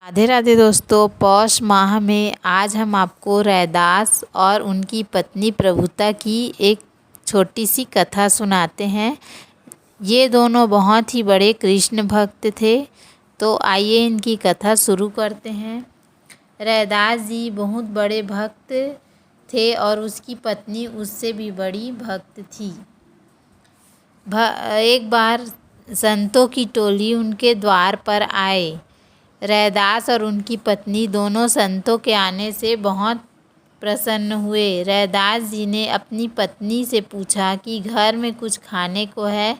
राधे राधे दोस्तों। पौष माह में आज हम आपको रैदास और उनकी पत्नी प्रभुता की एक छोटी सी कथा सुनाते हैं। ये दोनों बहुत ही बड़े कृष्ण भक्त थे। तो आइए इनकी कथा शुरू करते हैं। रैदास जी बहुत बड़े भक्त थे और उसकी पत्नी उससे भी बड़ी भक्त थी। एक बार संतों की टोली उनके द्वार पर आए। रैदास और उनकी पत्नी दोनों संतों के आने से बहुत प्रसन्न हुए। रैदास जी ने अपनी पत्नी से पूछा कि घर में कुछ खाने को है।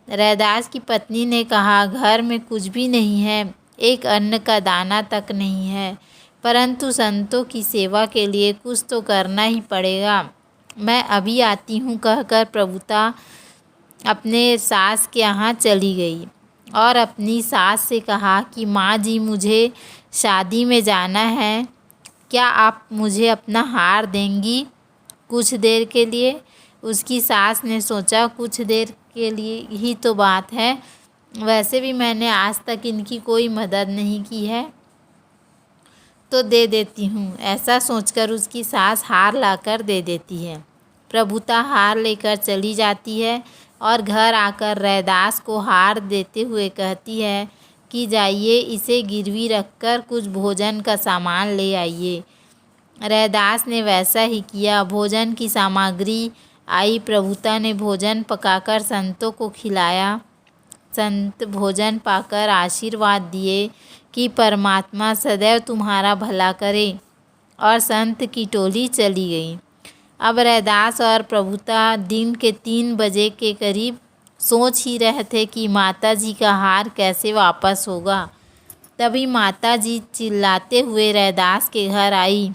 रैदास की पत्नी ने कहा, घर में कुछ भी नहीं है, एक अन्न का दाना तक नहीं है, परंतु संतों की सेवा के लिए कुछ तो करना ही पड़ेगा। मैं अभी आती हूँ कहकर प्रभुता अपने सास के यहाँ चली गई और अपनी सास से कहा कि माँ जी, मुझे शादी में जाना है, क्या आप मुझे अपना हार देंगी कुछ देर के लिए। उसकी सास ने सोचा, कुछ देर के लिए ही तो बात है, वैसे भी मैंने आज तक इनकी कोई मदद नहीं की है, तो दे देती हूँ। ऐसा सोचकर उसकी सास हार लाकर दे देती है। प्रभुता हार लेकर चली जाती है और घर आकर रैदास को हार देते हुए कहती है कि जाइए, इसे गिरवी रखकर कुछ भोजन का सामान ले आइए। रैदास ने वैसा ही किया। भोजन की सामग्री आई। प्रभुता ने भोजन पकाकर संतों को खिलाया। संत भोजन पाकर आशीर्वाद दिए कि परमात्मा सदैव तुम्हारा भला करे, और संत की टोली चली गई। अब रैदास और प्रभुता दिन के 3 बजे के करीब सोच ही रहे थे कि माता जी का हार कैसे वापस होगा। तभी माता जी चिल्लाते हुए रैदास के घर आई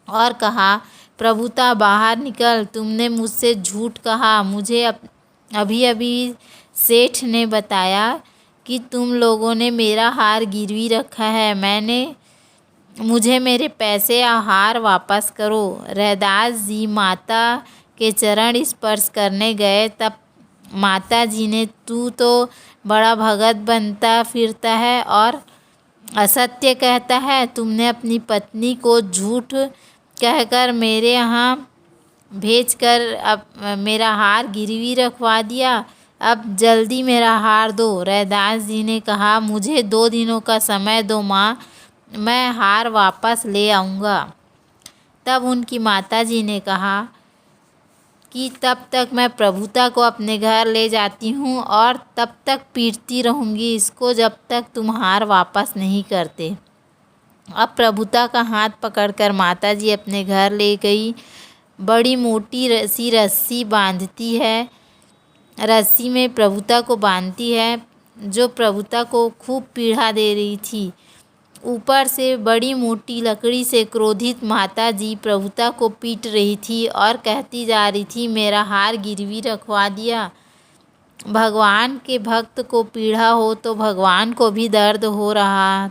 और कहा, प्रभुता बाहर निकल, तुमने मुझसे झूठ कहा। मुझे अभी अभी सेठ ने बताया कि तुम लोगों ने मेरा हार गिरवी रखा है। मुझे मेरे पैसे या हार वापस करो। रैदास जी माता के चरण स्पर्श करने गए, तब माता जी ने, तू तो बड़ा भगत बनता फिरता है और असत्य कहता है। तुमने अपनी पत्नी को झूठ कहकर मेरे यहाँ भेजकर अब मेरा हार गिरवी रखवा दिया। अब जल्दी मेरा हार दो। रैदास जी ने कहा, मुझे 2 दिनों का समय दो माँ, मैं हार वापस ले आऊँगा। तब उनकी माता जी ने कहा कि तब तक मैं प्रभुता को अपने घर ले जाती हूँ और तब तक पीटती रहूँगी इसको जब तक तुम हार वापस नहीं करते। अब प्रभुता का हाथ पकड़कर माता जी अपने घर ले गई। बड़ी मोटी रस्सी बांधती है, रस्सी में प्रभुता को बांधती है, जो प्रभुता को खूब पीड़ा दे रही थी। ऊपर से बड़ी मोटी लकड़ी से क्रोधित माता जी प्रभुता को पीट रही थी और कहती जा रही थी, मेरा हार गिरवी रखवा दिया। भगवान के भक्त को पीड़ा हो तो भगवान को भी दर्द हो रहा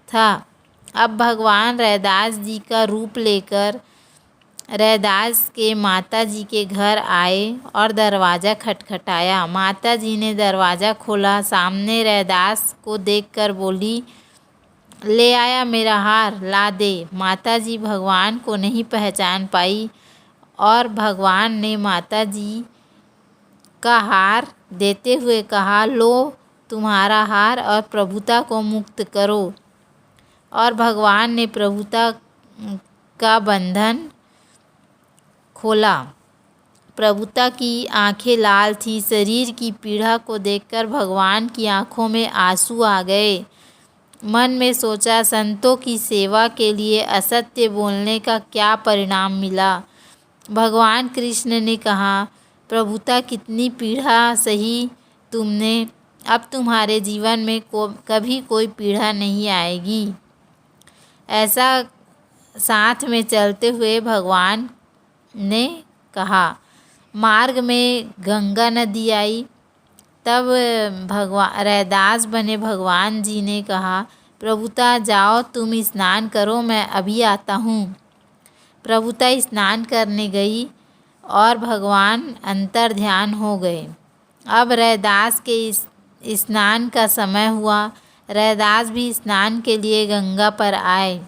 था। अब भगवान रैदास जी का रूप लेकर रैदास के माता जी के घर आए और दरवाज़ा खटखटाया। माता जी ने दरवाज़ा खोला। सामने रैदास को देखकर बोली, ले आया मेरा हार, ला दे। माता जी भगवान को नहीं पहचान पाई और भगवान ने माता जी का हार देते हुए कहा, लो तुम्हारा हार और प्रभुता को मुक्त करो। और भगवान ने प्रभुता का बंधन खोला। प्रभुता की आंखें लाल थी। शरीर की पीड़ा को देखकर भगवान की आंखों में आंसू आ गए। मन में सोचा, संतों की सेवा के लिए असत्य बोलने का क्या परिणाम मिला। भगवान कृष्ण ने कहा, प्रभुता कितनी पीड़ा सही तुमने, अब तुम्हारे जीवन में कभी कोई पीड़ा नहीं आएगी। ऐसा साथ में चलते हुए भगवान ने कहा। मार्ग में गंगा नदी आई। तब रैदास बने भगवान जी ने कहा, प्रभुता जाओ तुम स्नान करो, मैं अभी आता हूँ। प्रभुता स्नान करने गई और भगवान अंतर ध्यान हो गए। अब रैदास के स्नान का समय हुआ। रैदास भी स्नान के लिए गंगा पर आए।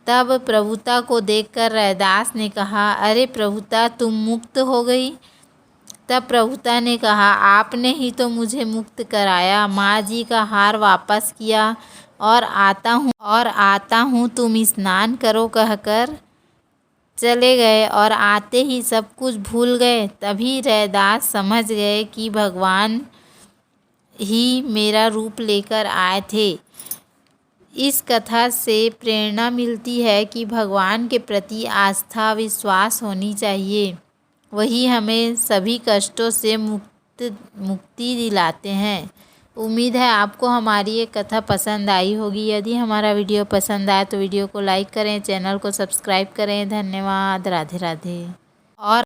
तब प्रभुता को देखकर रैदास ने कहा, अरे प्रभुता, तुम मुक्त हो गई। तब प्रभुता ने कहा, आपने ही तो मुझे मुक्त कराया। माँ जी का हार वापस किया और आता हूँ तुम स्नान करो कहकर चले गए और आते ही सब कुछ भूल गए। तभी रैदास समझ गए कि भगवान ही मेरा रूप लेकर आए थे। इस कथा से प्रेरणा मिलती है कि भगवान के प्रति आस्था विश्वास होनी चाहिए। वही हमें सभी कष्टों से मुक्ति दिलाते हैं। उम्मीद है आपको हमारी ये कथा पसंद आई होगी। यदि हमारा वीडियो पसंद आए तो वीडियो को लाइक करें, चैनल को सब्सक्राइब करें। धन्यवाद। राधे राधे। और